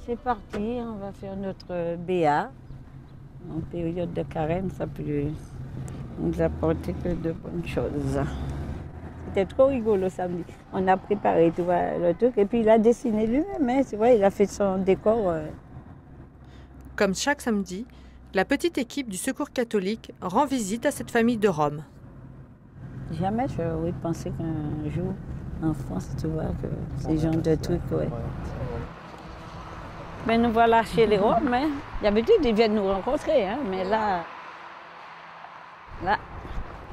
c'est parti, on va faire notre BA. En période de carême, ça peut nous apporter que de bonnes choses. C'était trop rigolo samedi. On a préparé, tu vois, le truc, et puis il a dessiné lui-même, hein, tu vois, il a fait son décor. Comme chaque samedi, la petite équipe du Secours catholique rend visite à cette famille de Roms. Jamais j'aurais pensé qu'un jour, en France, tu vois, que ces genres de trucs, ouais. Mais nous voilà chez les Roms, hein. D'habitude, ils viennent nous rencontrer, hein, mais là,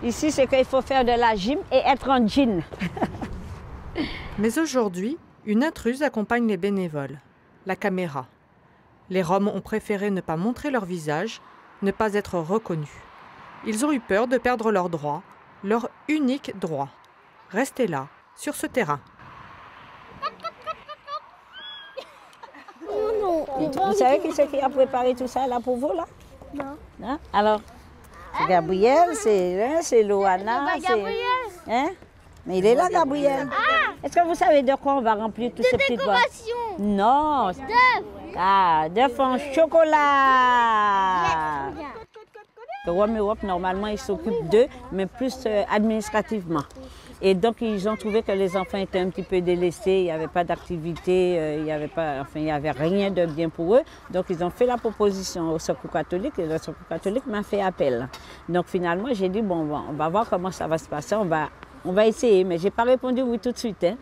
ici, c'est qu'il faut faire de la gym et être en jean. Mais aujourd'hui, une intruse accompagne les bénévoles, la caméra. Les Roms ont préféré ne pas montrer leur visage, ne pas être reconnus. Ils ont eu peur de perdre leurs droits, leur unique droit. Rester là, sur ce terrain. Vous savez qui c'est qui a préparé tout ça là pour vous là? Non. Hein? Alors, c'est Gabriel, c'est Loana, c'est... Hein? Mais il est là, Gabriel. Est-ce que vous savez de quoi on va remplir tous ces petits doigts? Non. D'œufs en chocolat. Le Rome Europe, normalement, ils s'occupent d'eux, mais plus administrativement. Et donc, ils ont trouvé que les enfants étaient un petit peu délaissés, il n'y avait pas d'activité, il n'y avait rien de bien pour eux. Donc, ils ont fait la proposition au Secours catholique et le Secours catholique m'a fait appel. Donc, finalement, j'ai dit, bon, on va voir comment ça va se passer, on va essayer. Mais je n'ai pas répondu oui tout de suite. Hein.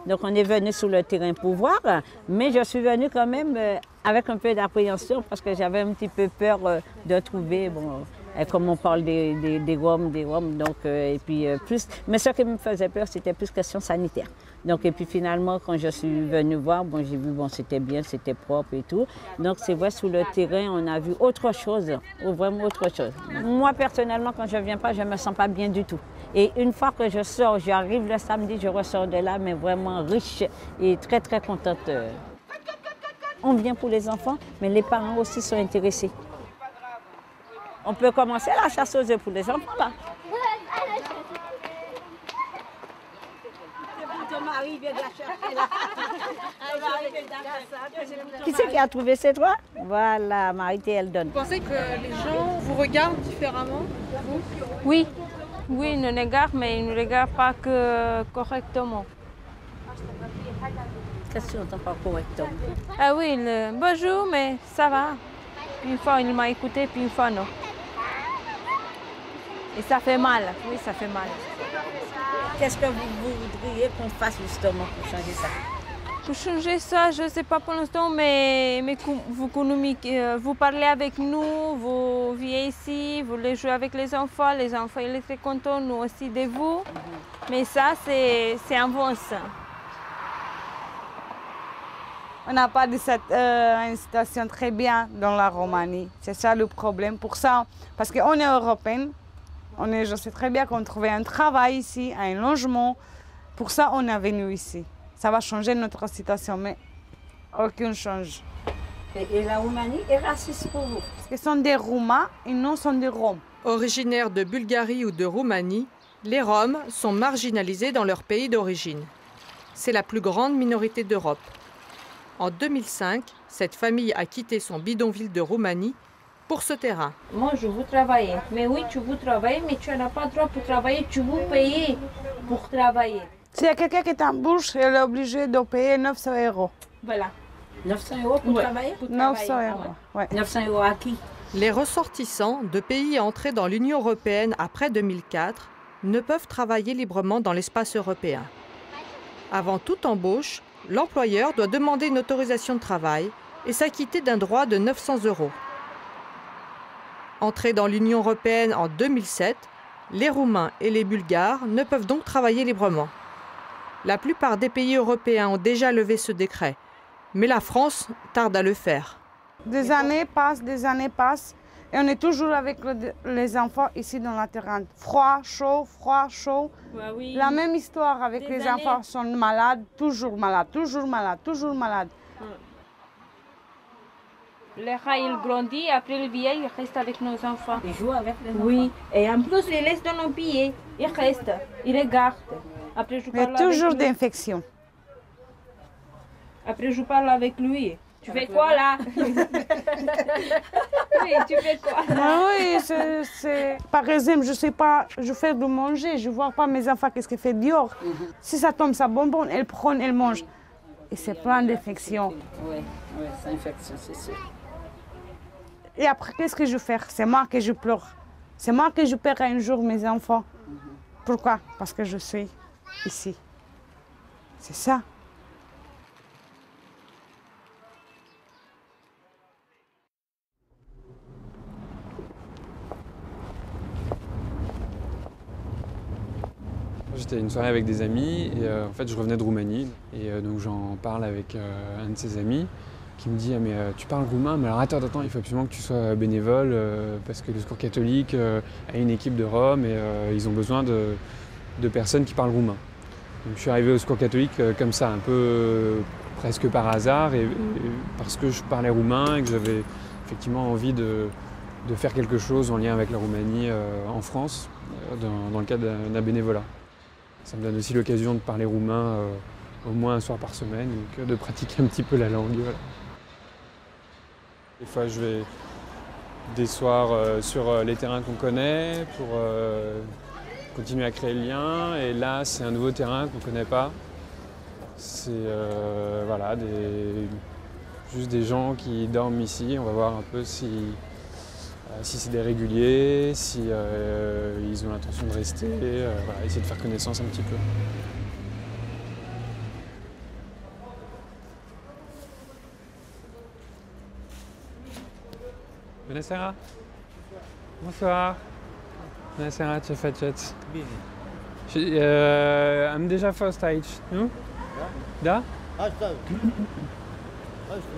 Donc, on est venu sur le terrain pour voir, mais je suis venue quand même avec un peu d'appréhension parce que j'avais un petit peu peur de trouver, bon, comme on parle des Roms, donc, et puis plus. Mais ce qui me faisait peur, c'était plus question sanitaire. Donc, et puis finalement, quand je suis venue voir, bon, j'ai vu, bon, c'était bien, c'était propre et tout. Donc, c'est vrai, sur le terrain, on a vu autre chose, vraiment autre chose. Moi, personnellement, quand je ne viens pas, je ne me sens pas bien du tout. Et une fois que je sors, j'arrive le samedi, je ressors de là, mais vraiment riche et très, très contente. On vient pour les enfants, mais les parents aussi sont intéressés. On peut commencer la chasse aux œufs pour les enfants, là. Qui c'est qui a trouvé ces trois? Voilà, Marité, elle donne. Vous pensez que les gens vous regardent différemment, vous? Oui, oui, ils nous regardent, mais ils ne nous regardent pas correctement. Qu'est-ce que tu n'entends pas correctement? Ah oui, bonjour, mais ça va. Une fois, il m'a écouté, puis une fois, non. Et ça fait mal, oui, ça fait mal. Qu'est-ce que vous voudriez qu'on fasse justement pour changer ça? Pour changer ça, je ne sais pas pour l'instant, mais vous parlez avec nous, vous venez ici, vous voulez jouer avec les enfants ils sont très contents, nous aussi de vous. Mais ça, c'est avance. On n'a pas une situation très bien dans la Roumanie. C'est ça le problème. Pour ça, parce qu'on est européenne, je sais très bien qu'on trouvait un travail ici, un logement. Pour ça, on est venu ici. Ça va changer notre situation, mais aucun change. Et la Roumanie est raciste pour vous? Parce qu'ils sont des Roumains et non sont des Roms. Originaires de Bulgarie ou de Roumanie, les Roms sont marginalisés dans leur pays d'origine. C'est la plus grande minorité d'Europe. En 2005, cette famille a quitté son bidonville de Roumanie pour ce terrain. Moi, je veux travailler. Mais oui, tu veux travailler, mais tu n'as pas le droit pour travailler. Tu veux payer pour travailler. S'il y a quelqu'un qui t'embauche, elle est obligée de payer 900 €. Voilà. 900 € pour travailler? 900 €, ouais. 900 € à qui? Les ressortissants de pays entrés dans l'Union européenne après 2004 ne peuvent travailler librement dans l'espace européen. Avant toute embauche, l'employeur doit demander une autorisation de travail et s'acquitter d'un droit de 900 €. Entrés dans l'Union européenne en 2007, les Roumains et les Bulgares ne peuvent donc travailler librement. La plupart des pays européens ont déjà levé ce décret, mais la France tarde à le faire. Des années passent, et on est toujours avec les enfants ici dans la terrain. Froid, chaud. Bah oui. La même histoire avec les enfants sont malades, toujours malades. Le rat, il grandit, après le billet, il reste avec nos enfants. Ils jouent avec les enfants? Oui, et en plus, il laisse dans nos billets. Il reste, il regarde. Après, je Il y a parle toujours avec lui. d'infections. Après, je parle avec lui. Tu fais quoi là? Oui, tu fais quoi? Oui, par exemple, je sais pas, je fais de manger, je vois pas mes enfants qu'est-ce qu'ils font dehors. Si ça tombe, ça bonbonne, elles prennent, elles mangent. Et c'est plein d'infections. Oui, c'est infection, c'est sûr. Et après, qu'est-ce que je fais? C'est moi que je pleure. C'est moi que je perds un jour mes enfants. Pourquoi? Parce que je suis ici. C'est ça. J'étais à une soirée avec des amis et en fait je revenais de Roumanie et donc j'en parle avec un de ses amis qui me dit ah, mais tu parles roumain, mais alors attends, il faut absolument que tu sois bénévole parce que le Secours catholique a une équipe de Roms et ils ont besoin de personnes qui parlent roumain. Donc je suis arrivé au Secours catholique comme ça, un peu presque par hasard et parce que je parlais roumain et que j'avais effectivement envie de faire quelque chose en lien avec la Roumanie en France dans le cadre d'un bénévolat. Ça me donne aussi l'occasion de parler roumain au moins un soir par semaine, donc de pratiquer un petit peu la langue. Voilà. Des fois, je vais des soirs sur les terrains qu'on connaît pour continuer à créer le lien. Et là, c'est un nouveau terrain qu'on ne connaît pas. C'est voilà, juste des gens qui dorment ici. On va voir un peu si c'est des réguliers, si ils ont l'intention de rester, voilà, essayer de faire connaissance un petit peu. Bună-seara! Bonsoir! Bună-seara, ce faceți? Bine. Și am deja fost aici, nu? Da? Da? Asta.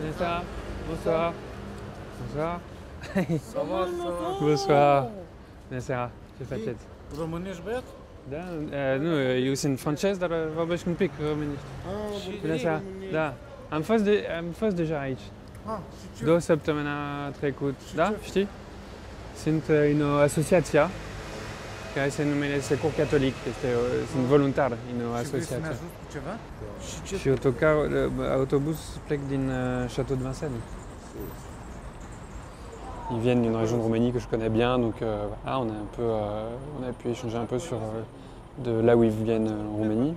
Bună-seara! Bonsoir! Bonsoir! Ça va? Bonsoir! Bună-seara, ce faceți? Românești, băiat? Da? Nu, eu sunt francez, dar vorbesc un pic românești. Bună-seara! Da. Am fost deja aici. Și 2 săptămâni trecut, da? Știi? Sunt o asociație care se numește Secours Catholic, sunt voluntar în o asociație. cu ceva? Și autobus plec din Château de Vincennes. Ils viennent d'une région de Roumanie que je connais bien, donc voilà, on a pu échanger un peu sur de là où ils viennent en Roumanie.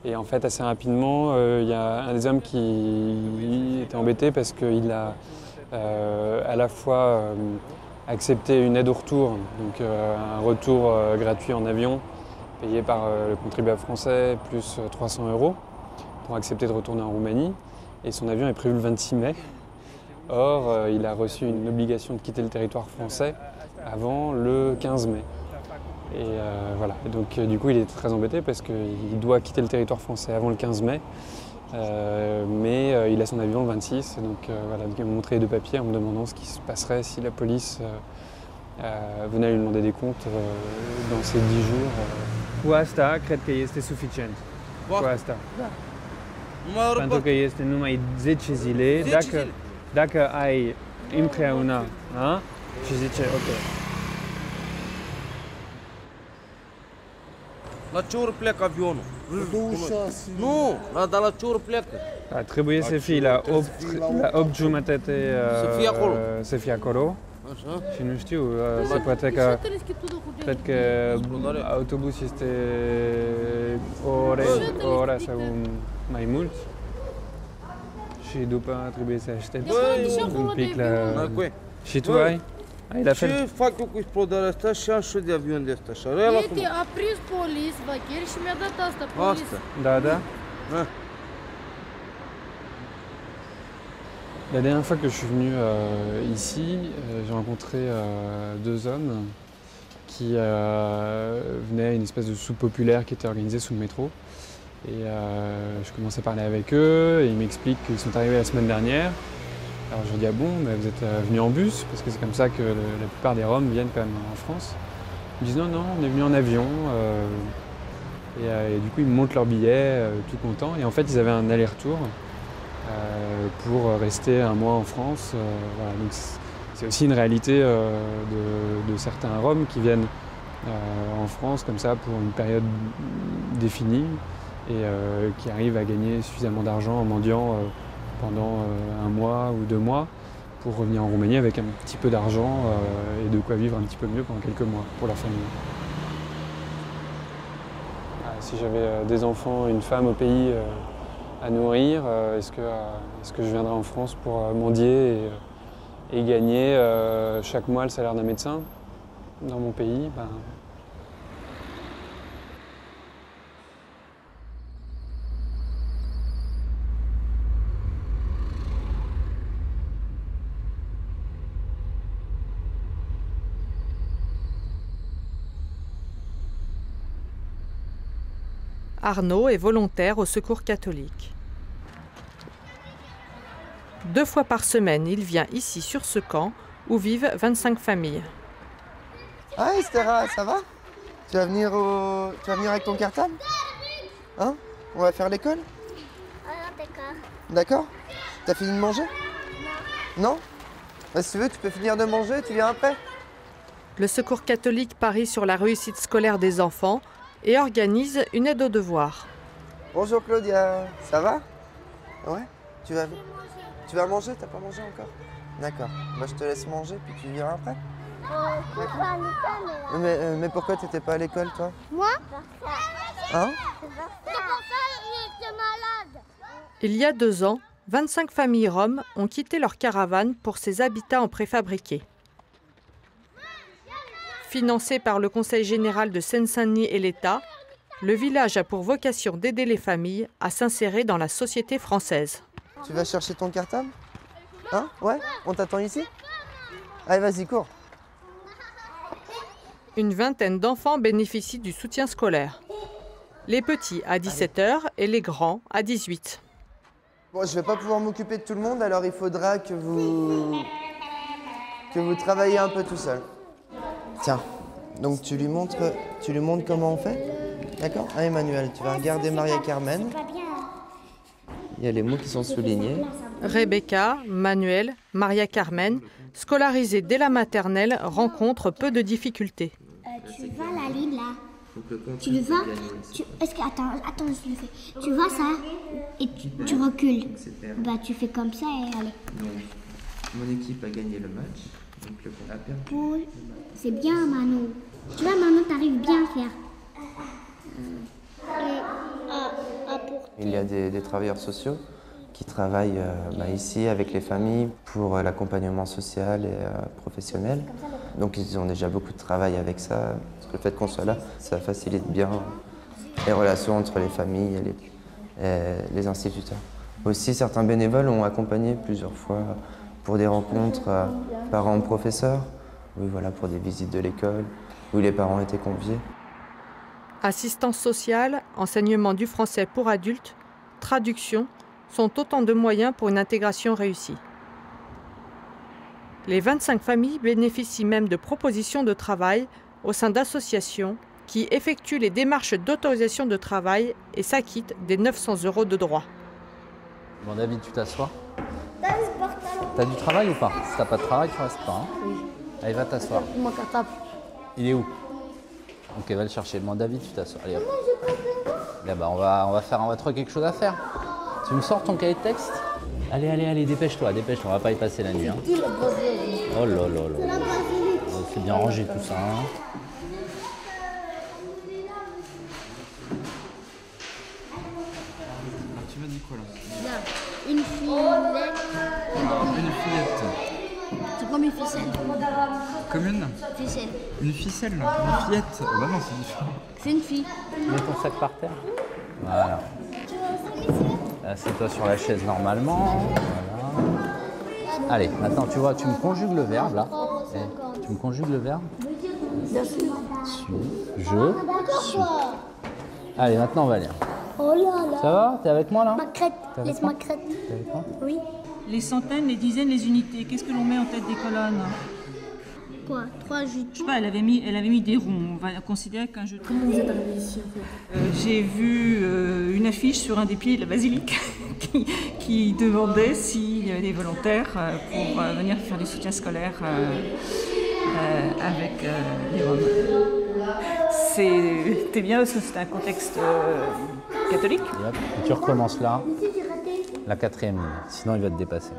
Et en fait, assez rapidement, il y a un des hommes qui était embêté parce qu'il a à la fois accepté une aide au retour, donc un retour gratuit en avion, payé par le contribuable français, plus 300 € pour accepter de retourner en Roumanie. Et son avion est prévu le 26 mai. Or, il a reçu une obligation de quitter le territoire français avant le 15 mai. Et voilà. Et donc du coup il est très embêté parce qu'il doit quitter le territoire français avant le 15 mai, mais il a son avion le 26, et donc voilà, il m'a montré les 2 papiers en me demandant ce qui se passerait si la police venait lui demander des comptes dans ces 10 jours. Cu asta cred că este suficient. Cu asta. Pentru că este numai 10 zile, dacă ai împreună, da? Și zice ok. La ce oră pleacă avionul? 26. Nu, dar la ce oră pleacă? Da, trebuie să fii la 8 jumătate să fii acolo. Așa? Și nu știu, se poate că cred că autobuz este o oră sau mai mult. Și după trebuie să aștepți un pic la... Și tu ai? Ai la fel? Ce fac eu cu explodarea asta și am și eu de avion de asta așa? Uite, a prins polis, vacher și mi-a dat asta, polis. Asta. Da, da. Ah. La dernière fois que je suis venu ici, j'ai rencontré 2 hommes qui venaient à une espèce de soupe populaire qui était organisée sous le métro. Et je commençais à parler avec eux et ils m'expliquent qu'ils sont arrivés la semaine dernière. Alors je leur dis ah bon, mais vous êtes venus en bus, parce que c'est comme ça que la plupart des Roms viennent quand même en France. Ils me disent non, on est venus en avion. Et du coup ils me montrent leur billet, tout contents. Et en fait ils avaient un aller-retour pour rester un mois en France. Voilà. Donc c'est aussi une réalité de certains Roms qui viennent en France comme ça pour une période définie et qui arrivent à gagner suffisamment d'argent en mendiant pendant un mois ou 2 mois pour revenir en Roumanie avec un petit peu d'argent et de quoi vivre un petit peu mieux pendant quelques mois pour la famille. Si j'avais des enfants, une femme au pays à nourrir, est-ce que je viendrais en France pour mendier et gagner chaque mois le salaire d'un médecin dans mon pays? Arnaud est volontaire au Secours catholique. 2 fois par semaine, il vient ici sur ce camp où vivent 25 familles. Ah Estera, ça va? Tu vas venir avec ton cartable? Hein? On va faire l'école? D'accord. D'accord? T'as fini de manger? Non? Si tu veux, tu peux finir de manger, tu viens après? Le Secours catholique parie sur la réussite scolaire des enfants et organise une aide aux devoirs. Bonjour Claudia, ça va? Ouais? Tu vas manger? T'as pas mangé encore? D'accord. Je te laisse manger puis tu viens après? Mais pourquoi t'étais pas à l'école toi? Moi? Hein? Il y a 2 ans, 25 familles roms ont quitté leur caravane pour ces habitats en préfabriqué. Financé par le Conseil général de Seine-Saint-Denis et l'État, le village a pour vocation d'aider les familles à s'insérer dans la société française. Tu vas chercher ton cartable? Hein? Ouais? On t'attend ici? Allez, vas-y, cours. Une vingtaine d'enfants bénéficient du soutien scolaire. Les petits à 17 h et les grands à 18. Bon, je vais pas pouvoir m'occuper de tout le monde, alors il faudra que vous travaillez un peu tout seul. Tiens, donc tu lui montres comment on fait? D'accord? Ah, Emmanuel, tu vas regarder Maria Carmen. Il y a les mots qui sont soulignés. Rebecca, Manuel, Maria Carmen, scolarisés dès la maternelle, rencontrent peu de difficultés. Tu vois la ligne là? Tu le vois? Est-ce que attends, je le fais. Tu vois ça? Et tu recules. Tu fais comme ça et allez. Donc, mon équipe a gagné le match. Donc le compte a perdu. Paul, c'est bien Manon. Tu vois Manon, t'arrives bien à faire. Il y a des travailleurs sociaux qui travaillent ici avec les familles pour l'accompagnement social et professionnel. Donc ils ont déjà beaucoup de travail avec ça. Parce que le fait qu'on soit là, ça facilite bien les relations entre les familles et les instituteurs. Aussi, certains bénévoles ont accompagné plusieurs fois pour des rencontres parents-professeurs, pour des visites de l'école, où les parents étaient conviés. Assistance sociale, enseignement du français pour adultes, traduction sont autant de moyens pour une intégration réussie. Les 25 familles bénéficient même de propositions de travail au sein d'associations qui effectuent les démarches d'autorisation de travail et s'acquittent des 900 € de droits. Bon David, tu t'assois. T'as du travail ou pas? Si t'as pas de travail, tu restes pas. Hein? Oui. Allez, va t'asseoir. Mon cartable. Il est où? Ok, va le chercher. Bon David, tu t'assois. Allez hop. Là, on va trouver quelque chose à faire. Tu me sors ton cahier de texte? Allez, dépêche-toi, on va pas y passer la nuit. Hein. Oh là là là. C'est bien rangé tout ça. Hein. Tu m'as dit quoi là? Une fillette. Une fillette. C'est comme une ficelle. Comme une? Ficelle. Une ficelle? Une fillette? Oh bah non, c'est différent. C'est une fille. Mets ton sac par terre. Voilà. Assieds-toi sur la chaise normalement. Voilà. Allez, maintenant tu vois, tu me conjugues le verbe là. Tu me conjugues le verbe. Bien sûr. Je suis. Allez, maintenant on va lire. Oh là là. Ça va? T'es avec moi là? Ma crête. Laisse-moi crête. T'es avec moi? Oui. Les centaines, les dizaines, les unités. Qu'est-ce que l'on met en tête des colonnes? Quoi? 3 jus. Je sais pas, elle avait mis des ronds. On va considérer qu'un jeu de... Comment vous êtes arrivé ici en fait? J'ai vu une affiche sur un des pieds de la basilique qui demandait s'il y avait des volontaires pour venir faire du soutien scolaire avec les Roms. C'était bien parce que c'était un contexte catholique. Et tu recommences là. La 4e ligne, sinon il va te dépasser.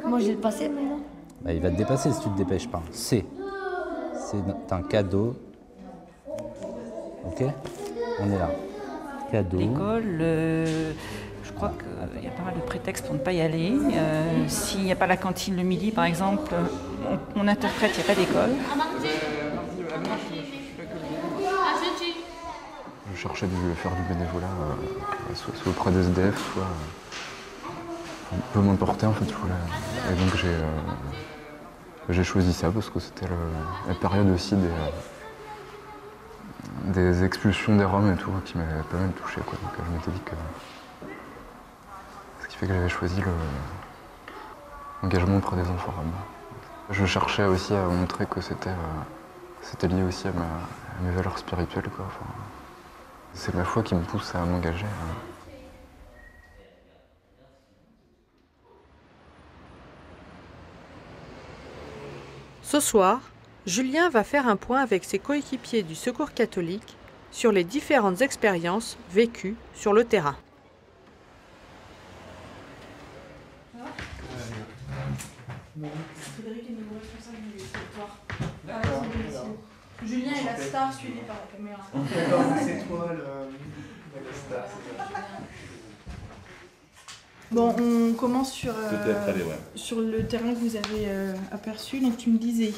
Moi, je vais le passer maintenant. Bah, il va te dépasser si tu te dépêches pas. C. C'est un cadeau. Ok? On est là. Cadeau. L'école, je crois qu'il y a pas mal de prétextes pour ne pas y aller. S'il n'y a pas la cantine le midi, par exemple, on interprète qu'il n'y a pas d'école. Je cherchais de faire du bénévolat, soit auprès des SDF, soit peu m'importait en fait. Et donc j'ai choisi ça parce que c'était la période aussi des expulsions des Roms et tout qui m'avait pas mal touché, quoi. Donc je m'étais dit que... Ce qui fait que j'avais choisi l'engagement auprès des enfants Roms. Je cherchais aussi à montrer que c'était lié aussi à mes valeurs spirituelles, quoi. Enfin, c'est ma foi qui me pousse à m'engager. Ce soir, Julien va faire un point avec ses coéquipiers du Secours catholique sur les différentes expériences vécues sur le terrain. Julien est la star suivie par la caméra. C'est toi la star. Bon, on commence sur le terrain que vous avez aperçu, donc tu me disais.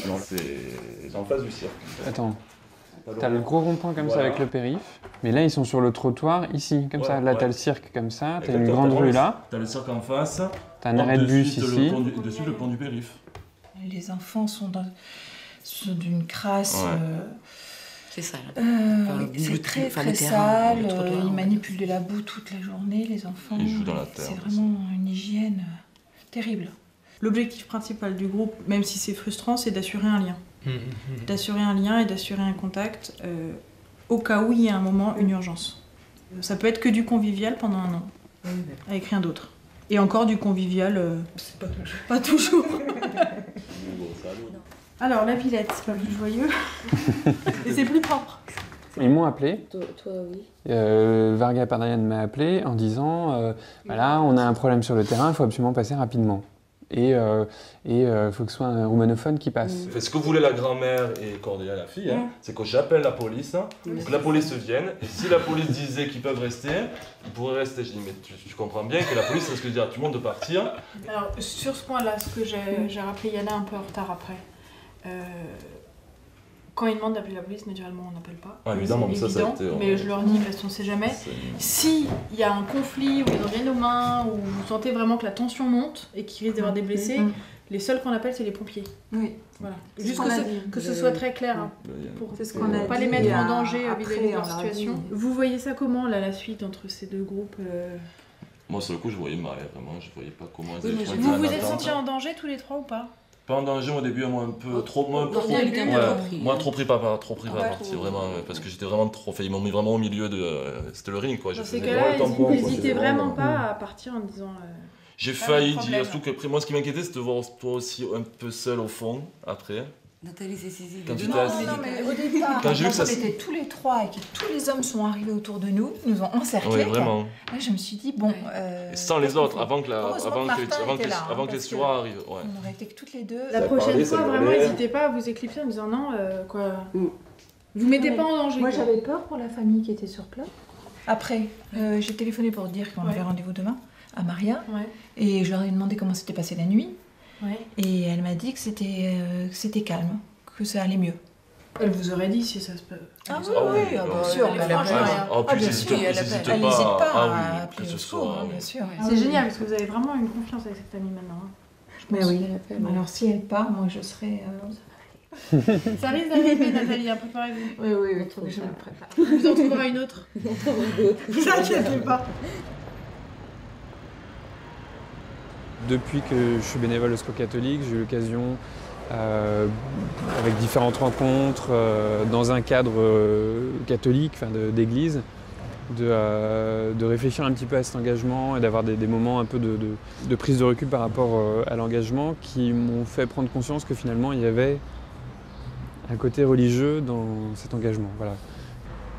Non, c'est en face du cirque. Attends, t'as le gros rond-point comme ça avec le périph', mais là ils sont sur le trottoir ici, comme ça. Là t'as le cirque comme ça, t'as une grande rue là. T'as le cirque en face. T'as un arrêt de bus ici. Dessus le pont du périph'. Les enfants sont d'une crasse. C'est sale. C'est très sale. Ils manipulent de la boue toute la journée, les enfants. Ils jouent dans la terre. C'est vraiment une hygiène terrible. L'objectif principal du groupe, même si c'est frustrant, c'est d'assurer un lien. D'assurer un lien et d'assurer un contact au cas où il y a un moment, une urgence. Ça peut être que du convivial pendant un an, avec rien d'autre. Et encore du convivial, pas toujours. Alors, la Villette, c'est pas plus joyeux. Et c'est plus propre. Ils m'ont appelé. Toi, oui. Varga Pardarian m'a appelé en disant voilà, on a un problème sur le terrain, il faut absolument passer rapidement. Et il faut que ce soit un roumanophone qui passe. Ce que voulait la grand-mère et Cordelia, la fille, c'est que j'appelle la police, que la police vienne, et si la police disait qu'ils peuvent rester, ils pourraient rester. Je dis, mais tu comprends bien que la police risque de dire à tout le monde de partir. Alors, sur ce point-là, ce que j'ai rappelé Yana un peu en retard après, quand ils demandent d'appeler la police, naturellement on n'appelle pas. Ah, évidemment, c'est ça a été... Mais je leur dis, parce qu'on ne sait jamais, s'il y a un conflit, ou ils en viennent aux mains, ou vous sentez vraiment que la tension monte et qu'il risque d'avoir des blessés, les seuls qu'on appelle, c'est les pompiers. Oui. Voilà. Juste que ce soit très clair, hein, pour ne pas les mettre en danger vis-à-vis de leur situation. Vous voyez ça comment, là, la suite entre ces deux groupes Moi, sur le coup, je voyais mal, vraiment, je voyais pas comment ils allaient faire. Vous vous êtes sentis en danger tous les trois ou pas? Pas en danger au début, moi un peu trop. Moi trop pris par partie, vraiment, parce que j'étais vraiment trop fait. Ils m'ont mis vraiment au milieu de. C'était le ring, quoi. Dans ces cas-là, n'hésitez vraiment pas à partir en disant. J'ai failli dire, surtout que moi, ce qui m'inquiétait, c'était de voir toi aussi un peu seul au fond, après. Nathalie s'est saisie. Non, mais au départ, quand on était tous les trois et que tous les hommes sont arrivés autour de nous, nous ont encerclés. Oui, vraiment. Là, je me suis dit, bon... Et sans les autres, avant que les Stuarts arrivent. Ouais. On aurait été que toutes les deux. La prochaine fois, vraiment, n'hésitez pas à vous éclipser en disant non, quoi... Vous mettez pas en danger. Moi, j'avais peur pour la famille qui était sur place. Après, j'ai téléphoné pour dire qu'on avait rendez-vous demain à Maria. Et je leur ai demandé comment s'était passée la nuit. Et elle m'a dit que c'était calme, que ça allait mieux. Elle vous aurait dit si ça se peut. Ah oui, bien sûr. En plus, n'hésite pas à appeler le secours, bien sûr. C'est génial parce que vous avez vraiment une confiance avec cette famille maintenant. Mais oui. Alors si elle part, moi je serai. Ça risque d'arriver, Nathalie, préparez-vous. Oui, il faut que je me prépare. Vous en trouverez une autre. Vous inquiétez pas. Depuis que je suis bénévole au Secours catholique, j'ai eu l'occasion, avec différentes rencontres, dans un cadre catholique, d'église, de réfléchir un petit peu à cet engagement et d'avoir des moments un peu de prise de recul par rapport à l'engagement qui m'ont fait prendre conscience que finalement il y avait un côté religieux dans cet engagement. Voilà.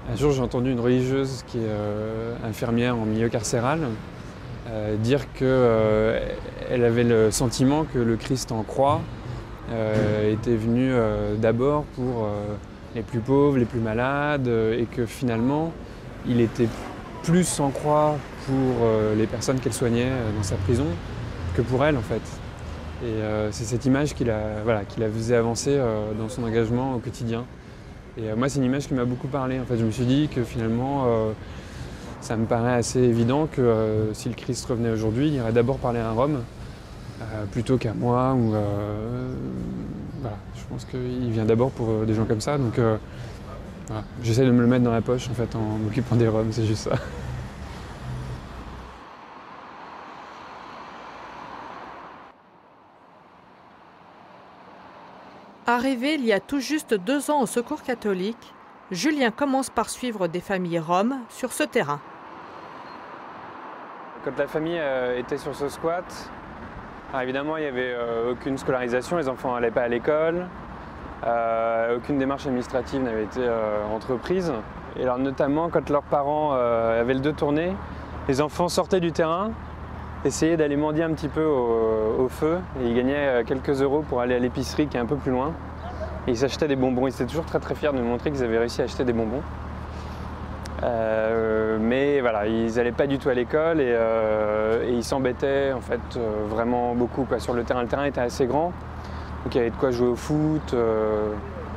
Un jour, j'ai entendu une religieuse qui est infirmière en milieu carcéral dire qu'elle avait le sentiment que le Christ en croix était venu d'abord pour les plus pauvres, les plus malades, et que finalement, il était plus en croix pour les personnes qu'elle soignait dans sa prison que pour elle, en fait. Et c'est cette image qui la faisait avancer dans son engagement au quotidien. Et moi, c'est une image qui m'a beaucoup parlé. En fait, je me suis dit que finalement, ça me paraît assez évident que si le Christ revenait aujourd'hui, il irait d'abord parler à un Rome plutôt qu'à moi. Ou, voilà, je pense qu'il vient d'abord pour des gens comme ça. Donc, voilà. J'essaie de me le mettre dans la poche en fait, en m'occupant des Roms, c'est juste ça. Arrivé il y a tout juste 2 ans au Secours catholique, Julien commence par suivre des familles roms sur ce terrain. Quand la famille était sur ce squat, alors évidemment il n'y avait aucune scolarisation, les enfants n'allaient pas à l'école, aucune démarche administrative n'avait été entreprise. Et alors notamment quand leurs parents avaient le dos tourné, les enfants sortaient du terrain, essayaient d'aller mendier un petit peu au feu et ils gagnaient quelques euros pour aller à l'épicerie qui est un peu plus loin. Et ils s'achetaient des bonbons, ils étaient toujours très très fiers de me montrer qu'ils avaient réussi à acheter des bonbons. Mais voilà, ils n'allaient pas du tout à l'école et ils s'embêtaient en fait vraiment beaucoup quoi. Sur le terrain était assez grand, donc il y avait de quoi jouer au foot.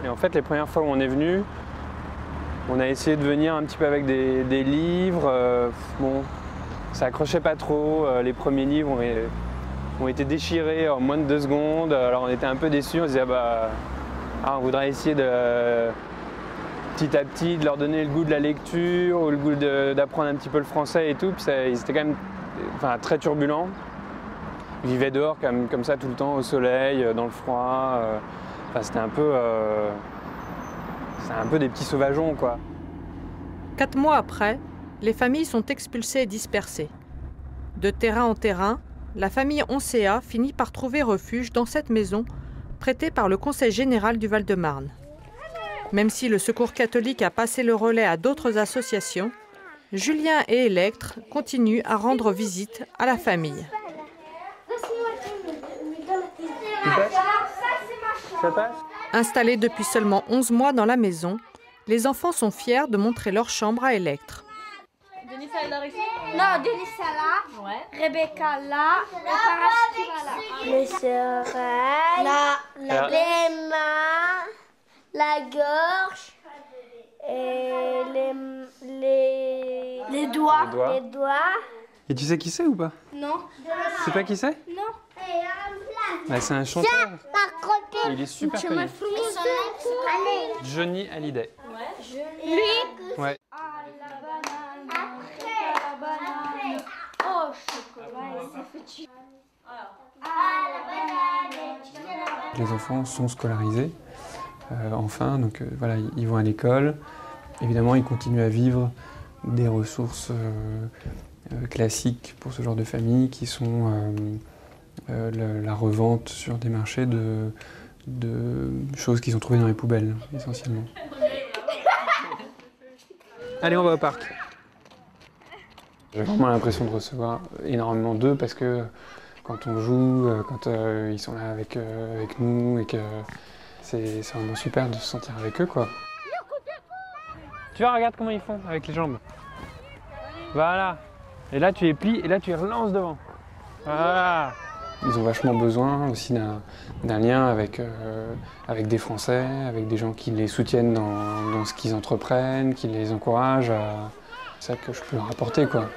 Et en fait les premières fois où on est venu, on a essayé de venir un petit peu avec des livres. Bon, ça accrochait pas trop, les premiers livres ont été déchirés en moins de 2 secondes, alors on était un peu déçus, on se disait on voudrait essayer de petit à petit de leur donner le goût de la lecture, ou le goût d'apprendre un petit peu le français et tout, puis ils étaient quand même très turbulents. Ils vivaient dehors comme ça tout le temps, au soleil, dans le froid, c'était un peu des petits sauvageons quoi. 4 mois après, les familles sont expulsées et dispersées. De terrain en terrain, la famille Oncéa finit par trouver refuge dans cette maison prêtée par le Conseil général du Val-de-Marne. Même si le Secours catholique a passé le relais à d'autres associations, Julien et Electre continuent à rendre visite à la famille. Installés depuis seulement 11 mois dans la maison, les enfants sont fiers de montrer leur chambre à Electre. Denisa est là ici? Non, Denisa là, ouais. Rebecca là, et Paraski là. Les oreilles, les mains, la gorge, et les doigts. Les doigts. Et tu sais qui c'est ou pas? Non. Tu sais pas qui c'est? Non. C'est un chanteur. Il est super connu. Johnny Hallyday. Lui? Ouais. Les enfants sont scolarisés, enfin, donc voilà, ils vont à l'école. Évidemment, ils continuent à vivre des ressources classiques pour ce genre de famille, qui sont la revente sur des marchés de choses qu'ils ont trouvées dans les poubelles, essentiellement. Allez, on va au parc. J'ai vraiment l'impression de recevoir énormément d'eux parce que quand on joue, quand ils sont là avec nous et que c'est vraiment super de se sentir avec eux quoi. Tu vois, regarde comment ils font avec les jambes. Voilà. Et là tu les plies et là tu les relances devant. Voilà. Ils ont vachement besoin aussi d'un lien avec des Français, avec des gens qui les soutiennent dans ce qu'ils entreprennent, qui les encouragent à... C'est ça que je peux leur apporter quoi.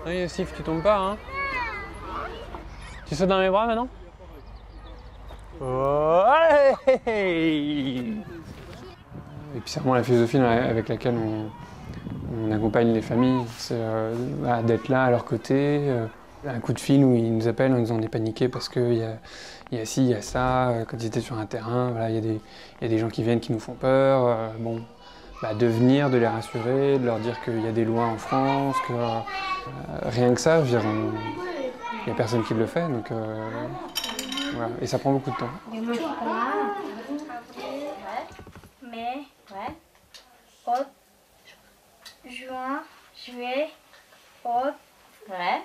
Oui, Yossif, tu tombes pas hein? Tu sautes dans mes bras maintenant? Oh, allez! Et puis c'est vraiment la philosophie avec laquelle on accompagne les familles, c'est d'être là à leur côté. Un coup de fil où ils nous appellent en disant on est paniqué parce qu'il y a ci, il y a ça. Quand ils étaient sur un terrain, voilà, il y a des gens qui viennent qui nous font peur. Bon, de venir, de les rassurer, de leur dire qu'il y a des lois en France, que rien que ça, je veux dire, il n'y a personne qui le fait, donc voilà. Et ça prend beaucoup de temps. Mais ouais. juin, juillet, août. Ouais.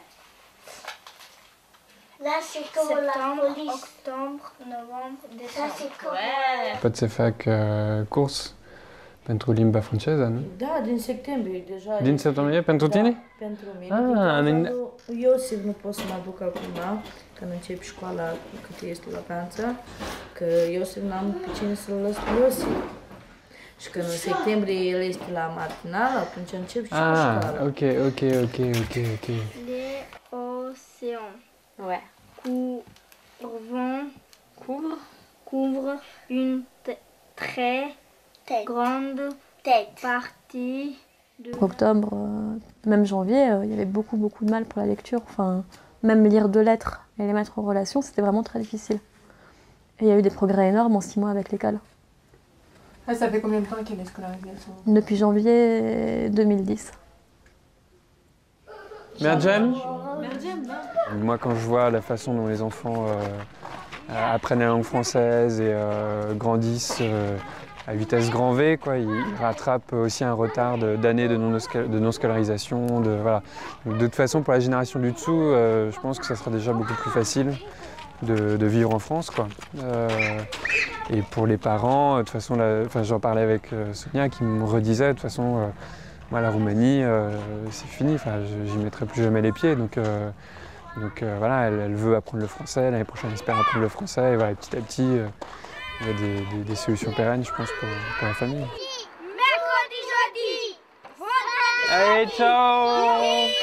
Là, c'est comme la police. Octobre, novembre, Ça, décembre. c'est comme Pot să fac curs pentru limba franceză, nu? Da, din septembrie deja. Din septembrie pentru tine? Pentru mine. Ah, Iosif nu pot să mă aduc acum, când încep școala, cât este vacanța, că Iosif n-am pe cine să-l las pe Iosif. Și când în septembrie el este la matinal, atunci încep și școala. Ok. Les océans. Ouais. Couvre une très grande partie de... Octobre, même janvier, il y avait beaucoup de mal pour la lecture. Enfin, même lire 2 lettres et les mettre en relation, c'était vraiment très difficile. Et il y a eu des progrès énormes en 6 mois avec l'école. Ah, ça fait combien de temps qu'elle est scolarisée? Depuis janvier 2010. Merjem? Moi, quand je vois la façon dont les enfants apprennent la langue française et grandissent à vitesse grand V, quoi, ils rattrapent aussi un retard d'années de non-scolarisation. Voilà. Donc, de toute façon, pour la génération du dessous, je pense que ça sera déjà beaucoup plus facile de vivre en France, quoi. Et pour les parents, de toute façon, j'en parlais avec Sonia qui me redisait, de toute façon, moi, la Roumanie, c'est fini, j'y mettrai plus jamais les pieds. Donc voilà, elle veut apprendre le français, l'année prochaine elle espère apprendre le français, et voilà, petit à petit, il y a des solutions pérennes, je pense, pour la famille. Mercredi, jeudi, vendredi. Allez, ciao!